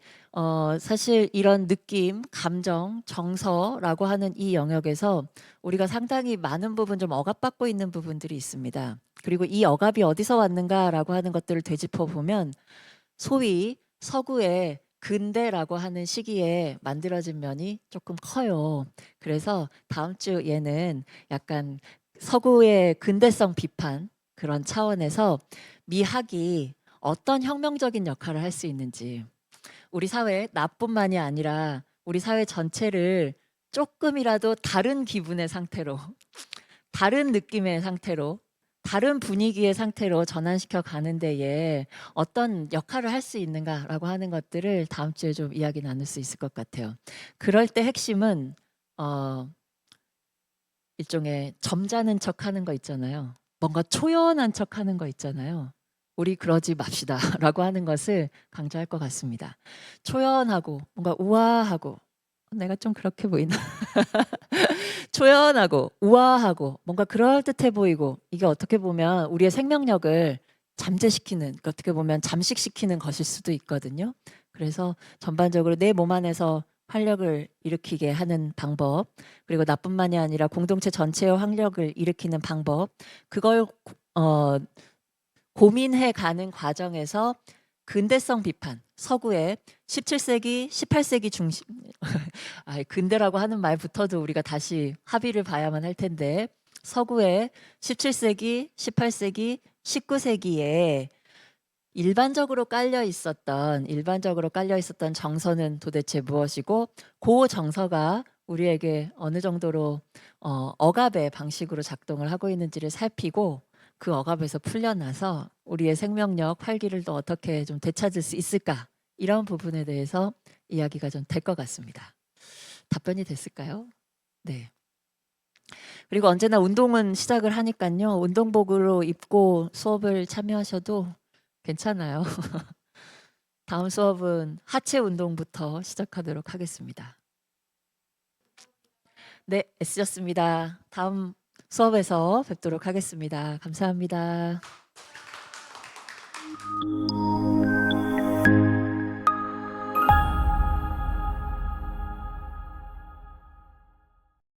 사실 이런 느낌, 감정, 정서라고 하는 이 영역에서 우리가 상당히 많은 부분 좀 억압받고 있는 부분들이 있습니다. 그리고 이 억압이 어디서 왔는가라고 하는 것들을 되짚어 보면 소위 서구의 근대라고 하는 시기에 만들어진 면이 조금 커요. 그래서 다음 주에는 약간 서구의 근대성 비판 그런 차원에서 미학이 어떤 혁명적인 역할을 할 수 있는지 우리 사회 나뿐만이 아니라 우리 사회 전체를 조금이라도 다른 기분의 상태로 다른 느낌의 상태로, 다른 분위기의 상태로 전환시켜 가는 데에 어떤 역할을 할 수 있는가라고 하는 것들을 다음 주에 좀 이야기 나눌 수 있을 것 같아요. 그럴 때 핵심은 일종의 점잖은 척하는 거 있잖아요. 뭔가 초연한 척하는 거 있잖아요. 우리 그러지 맙시다라고 하는 것을 강조할 것 같습니다. 초연하고 뭔가 우아하고, 내가 좀 그렇게 보이나? 초연하고 우아하고 뭔가 그럴듯해 보이고, 이게 어떻게 보면 우리의 생명력을 잠재시키는, 어떻게 보면 잠식시키는 것일 수도 있거든요. 그래서 전반적으로 내 몸 안에서 활력을 일으키게 하는 방법, 그리고 나뿐만이 아니라 공동체 전체의 활력을 일으키는 방법, 그걸 고민해 가는 과정에서 근대성 비판, 서구의 17세기, 18세기 중심, 근대라고 하는 말부터도 우리가 다시 합의를 봐야만 할 텐데, 서구의 17세기, 18세기, 19세기에 일반적으로 깔려 있었던 정서는 도대체 무엇이고, 그 정서가 우리에게 어느 정도로 억압의 방식으로 작동을 하고 있는지를 살피고, 그 억압에서 풀려나서 우리의 생명력, 활기를 또 어떻게 좀 되찾을 수 있을까, 이런 부분에 대해서 이야기가 좀 될 것 같습니다. 답변이 됐을까요? 네. 그리고 언제나 운동은 시작을 하니까요, 운동복으로 입고 수업을 참여하셔도 괜찮아요. 다음 수업은 하체 운동부터 시작하도록 하겠습니다. 네, 애쓰셨습니다. 다음 수업에서 뵙도록 하겠습니다. 감사합니다.